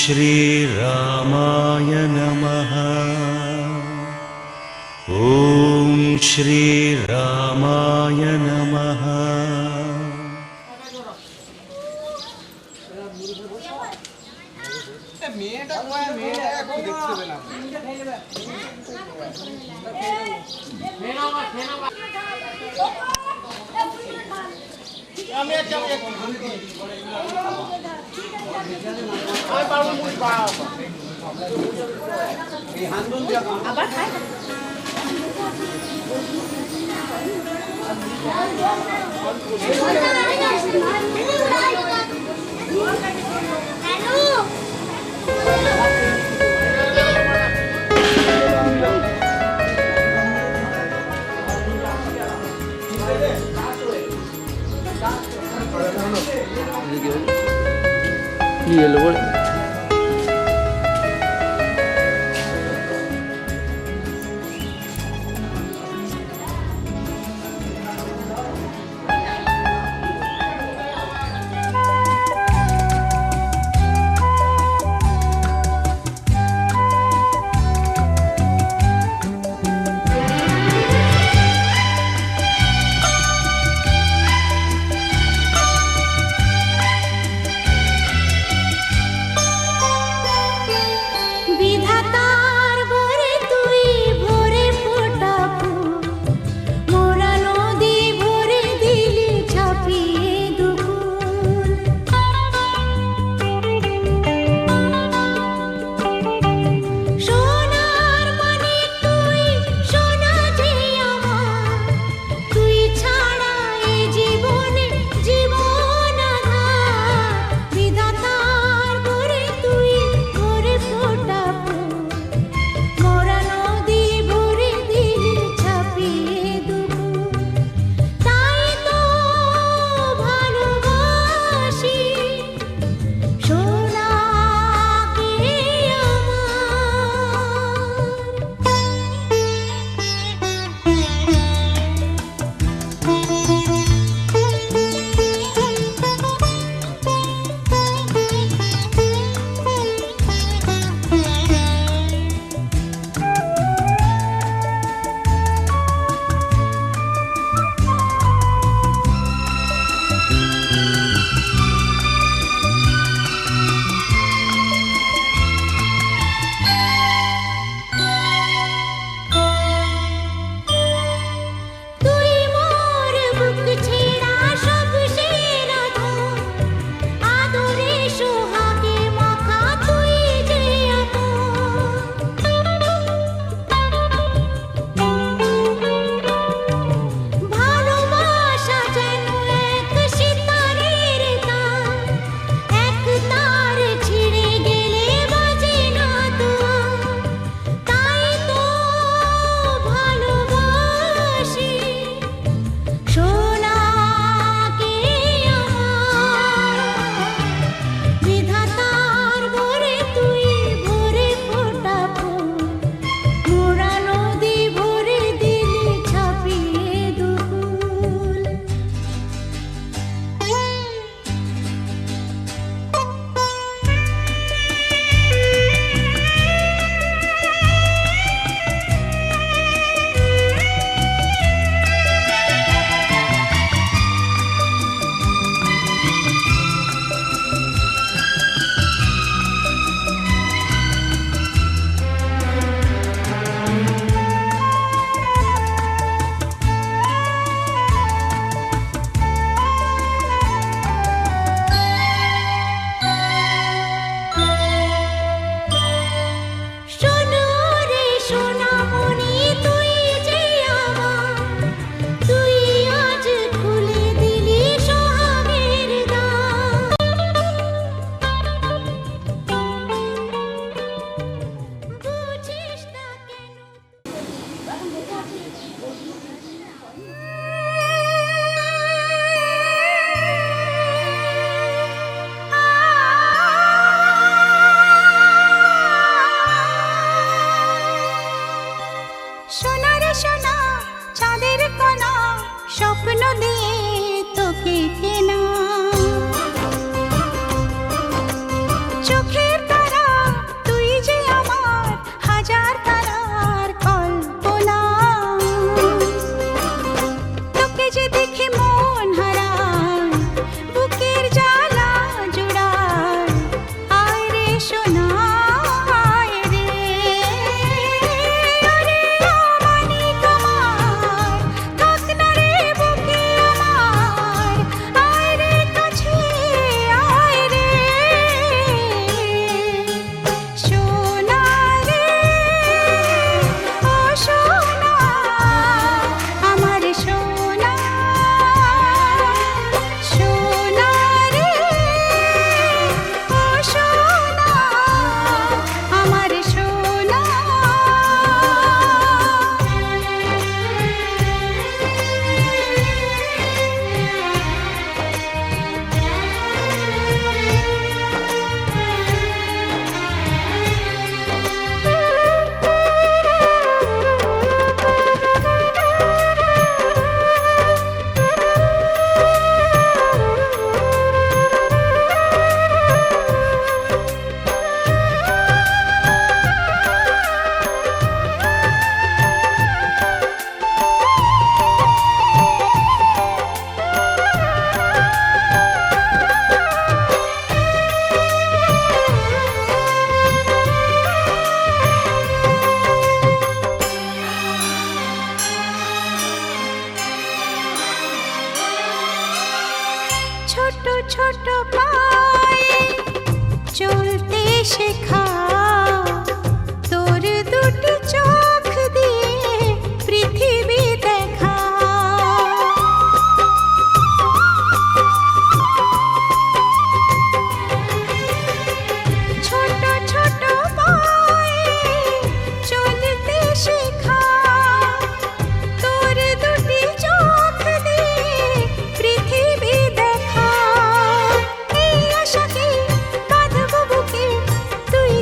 श्रीरामाय नमः। ॐ श्रीरामाय नमः। Iya loh. ছোট পায়ে চলতে শেখা, তোর দুটি চোখ দিয়ে পৃথিবী দেখা। ছোট ছোট পায়ে চলতে শেখা, তোর দুটি চোখ দিয়ে পৃথিবী দেখা। এই আশাকে বাঁধব বুকে, তুই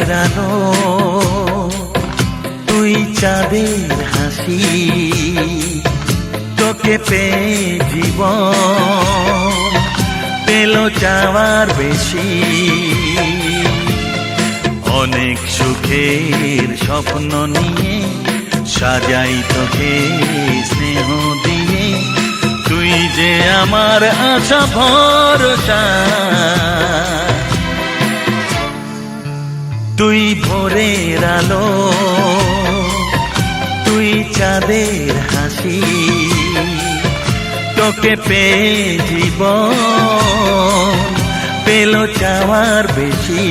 ভোরের আলো, তুই চাঁদের হাসি, তোকে পেয়ে জীবন পেল চাওয়ার বেশি। অনেক সুখের স্বপ্ন নিয়ে সাজাই তোকে স্নেহ দিয়ে, তুই যে আমার আশা ভরসা। তুই ভোরের আলো, তুই চাঁদের হাসি, তোকে পেয়ে জীবন পেল চাওয়ার বেশি।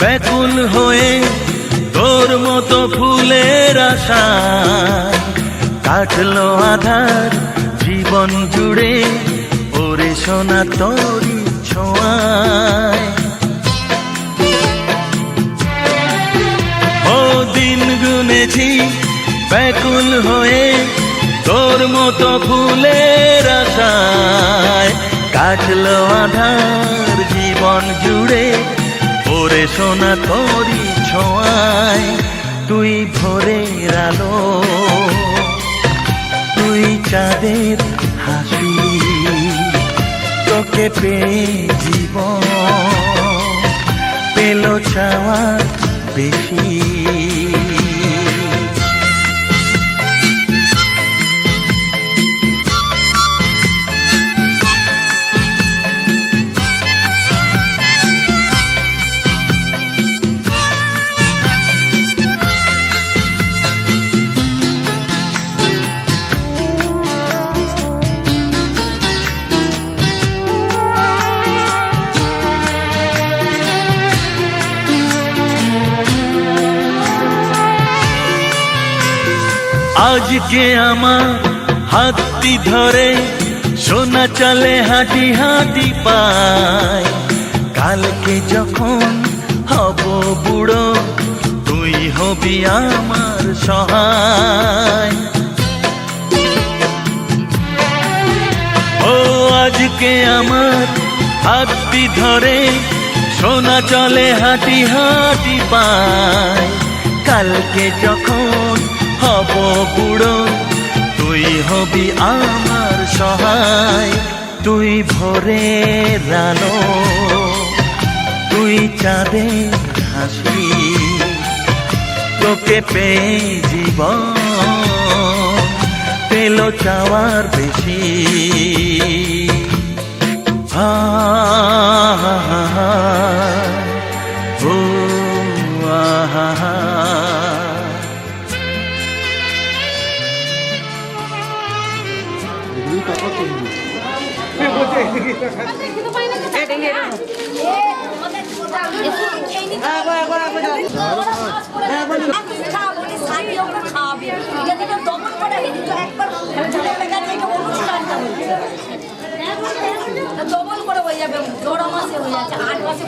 ব্যাকুল হয়ে তোর মতো ফুলের আশা, কাটলো আধার জীবন জুড়ে ওরে সোনা তোরি ছোঁয়ায়। ও দিন গুনেছি ব্যাকুল হয়ে তোর মতো ফুলের আশায়, কাটলো আধার জীবন জুড়ে ওরে সোনা তোরি ছোঁয়ায়। তুই ভোরের আলো, তুই চাঁদের হাসি, তোকে পেয়ে জীবন পেল চাওয়ার বেশি। আজকে আমার হাতটি ধরে সোনা চলে হাঁটি হাঁটি পায়, কালকে যখন হব বুড়ো তুই হবি আমার সহায়। ও আজকে আমার হাতটি ধরে সোনা চলে হাঁটি হাঁটি পায়, কালকে যখন হব বুড়ো তুই হবি আমার সহায়। তুই ভোরের আলো, তুই চাঁদের হাসি, তোকে পেয়ে জীবন পেল চাওয়ার বেশি। হা হা হা হা, ও আহা হা। ডবল করে হয়ে যাবে, 4 মাসে হয়ে যাচ্ছে, 8 মাসে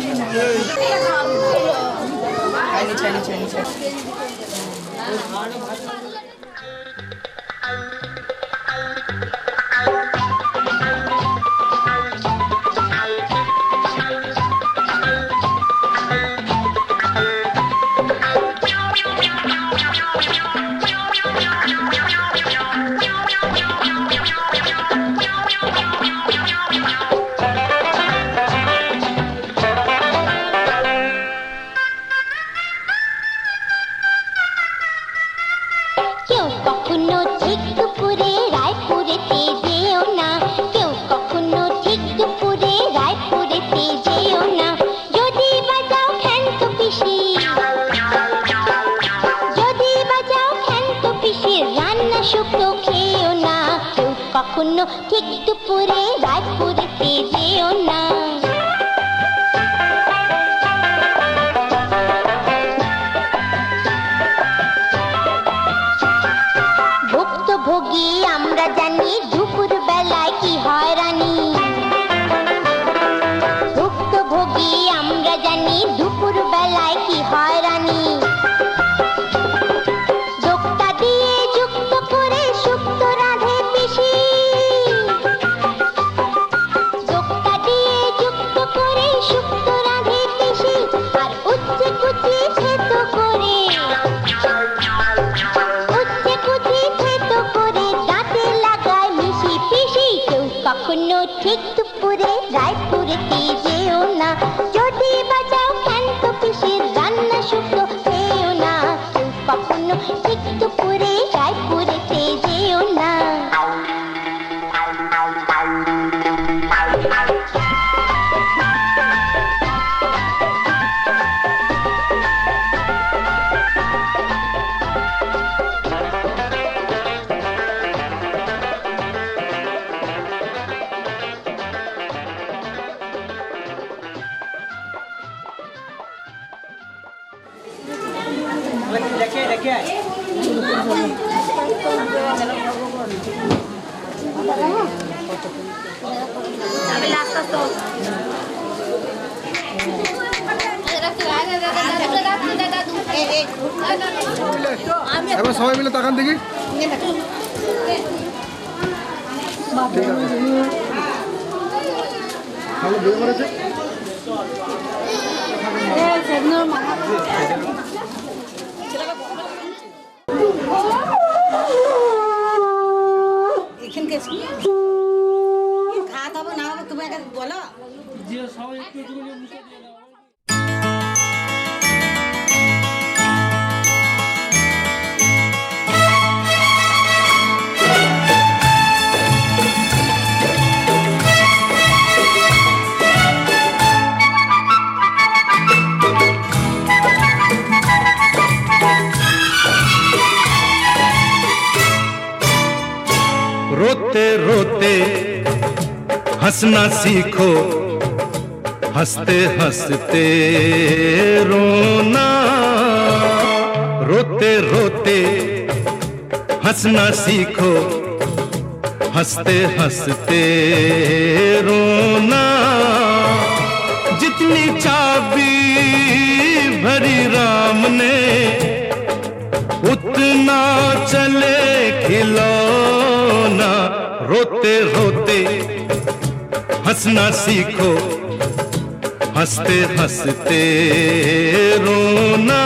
কখনো ঠিক দুপুরে রায়পুরেতে যেও না। ভুক্তভোগী আমরা জানি দুপুর বেলায় কি হয়রানি। ভুক্তভোগী আমরা জানি দুপুর বেলায় কি হয়রানি। দোক্তা দিয়ে যুক্ত করে শুক্তো রাঁধে পিসি। দোক্তা দিয়ে যুক্ত করে শুক্তো রাঁধে পিসি। আর উচ্ছে কুচি থেতো করে, উচ্ছে কুচি থেতো করে দাঁতে লাগায় মিশি পিসি। কেউ কখনো ঠিক দুপুরে রায়পুরেতে যেও না। যদি বাজাও ক্ষান্ত পিসির রান্না শুক্তো খেও না। কেউ কখনো ঠিক দুপুরে রায়পুরেতে যেও না। এবার সবাই মিলে তাকান দেখি। ভালো বিয়ে করেছে। এখানকে খাওয়া খাবো না হবে তুমি একটা বলো। रोते रोते हंसना सीखो, हंसते हंसते रोना। रोते रोते हंसना सीखो, हंसते हंसते रोना। जितनी चाबी भरी राम ने उतना चले खिलौना। रोते रोते हंसना सीखो, हंसते हंसते रोना।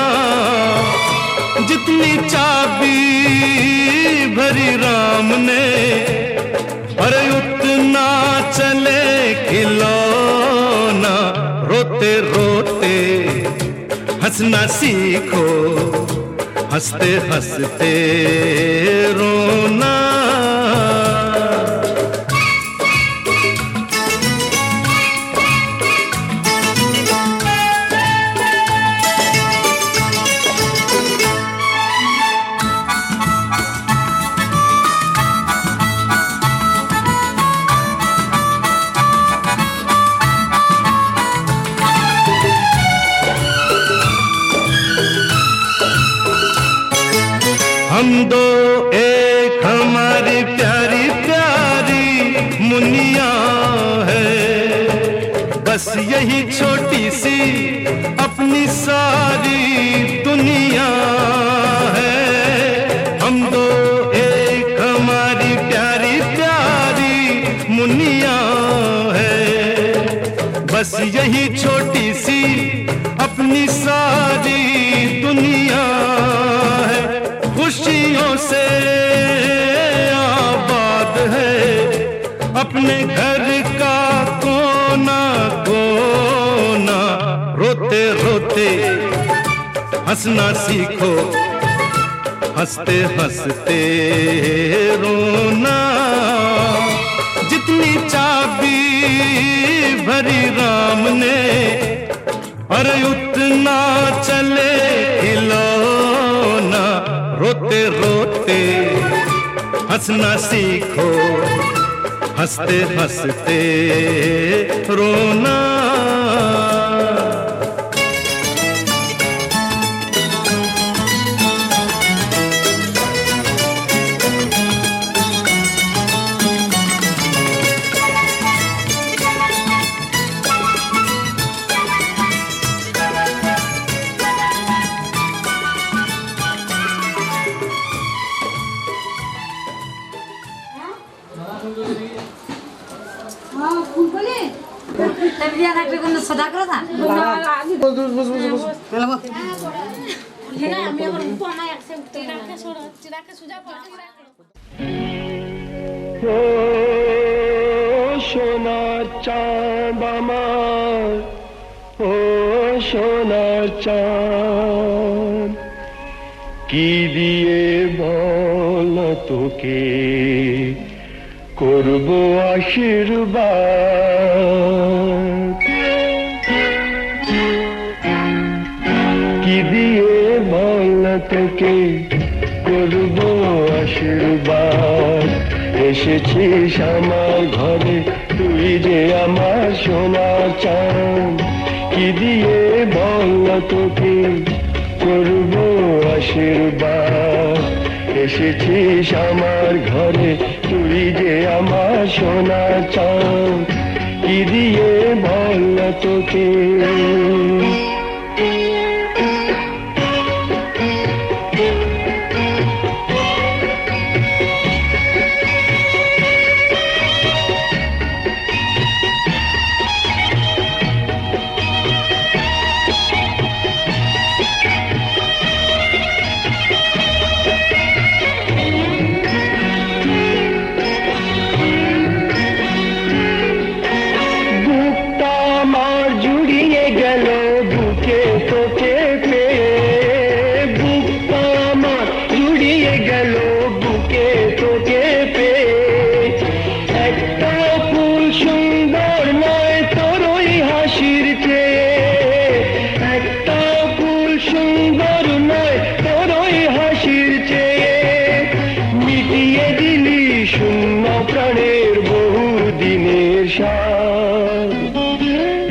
जितनी चाबी भरी राम ने अरे उतना चले खिलौना। रोते रोते हंसना सीखो, हंसते हंसते रोना। हम दो एक हमारी प्यारी प्यारी मुनिया है। बस यही छोटी सी अपनी सारी दुनिया है। हम दो एक हमारी प्यारी प्यारी मुनिया है। बस यही छोटी सी अपनी सारी दुनिया है। खुशियों से आबाद है अपने घर का कोना कोना। रोते रोते हंसना सीखो, हंसते हंसते रोना। जितनी चाबी भरी राम ने अरे उतना चले खिलौना। रोते रोते हंसना सीखो, हंसते हंसते रोना। सदा करो था বস বস বস বস ও সোনার চাঁদ আমার, ও সোনার চাঁদ, কি দিয়ে বল তোকে করব আশীর্বাদ, কি দিয়ে বল তোকে করব আশীর্বাদ। এসেছিস আমার ঘরে তুই যে আমার সোনা চাঁদ, কি দিয়ে বল তোকে করব আশীর্বাদ। এসেছিস আমার ঘরে তুই যে আমার সোনা চাঁদ, কি দিয়ে বল তোকে।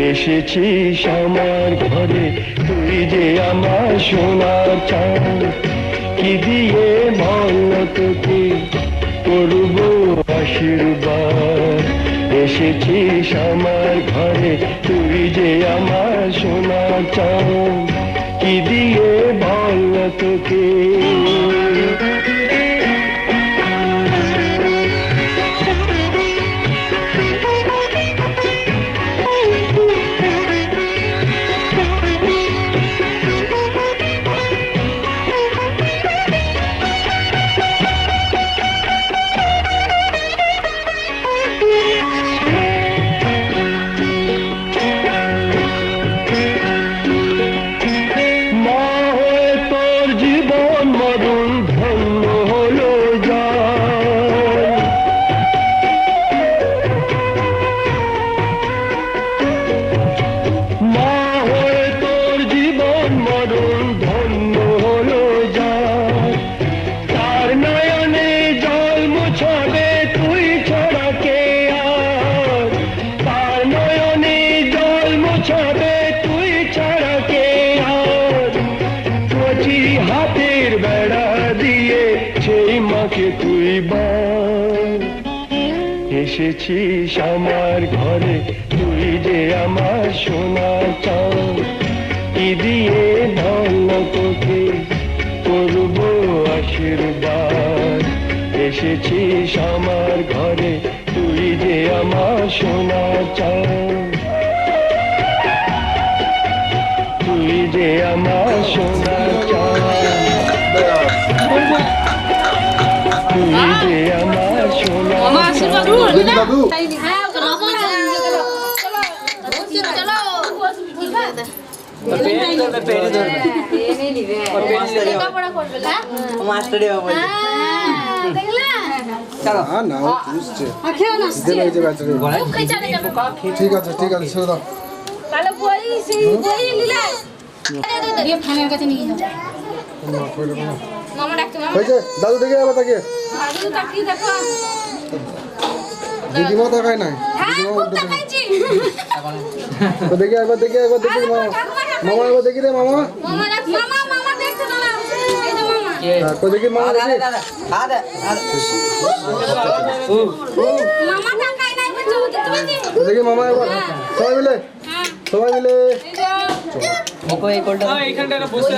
এসেছিস আমার ঘরে তুই যে আমার সোনা চাঁদ, কি দিয়ে বল তোকে করব আশীর্বাদ। এসেছিস আমার ঘরে তুই যে আমার সোনা চাঁদ, কি দিয়ে বল তোকে। এসেছিস আমার ঘরে তুই যে আমার সোনা চাঁদ, কি দিয়ে বল তোকে করব আশীর্বাদ। এসেছিস আমার ঘরে তুই যে আমার সোনা চাঁদ, তুই যে আমার সোনা চাঁদ, তুই যে আমার সোনা চাঁদ। দাদু না বুঝছে ঠিক আছে ঠিক আছে ছেড়ে দাও। হয়েছে দাদু দেখে আবার তাকে দিদিমা তাকায় নাই হ্যাঁ দিদিমা খুব উল্টো দিকে। তাকাইছি তো দেখি একবার দেখি মামা মামা একবার দেখি রে মামা মামা দেখতে দাও এই যে মামা হ্যাঁ, তো দেখি মামা দেখি মামা তাকাই নাই বুঝছো তুমি কি তো দেখি মামা একবার সবাই মিলে হ্যাঁ সবাই মিলে এই যে এইখানটা বসে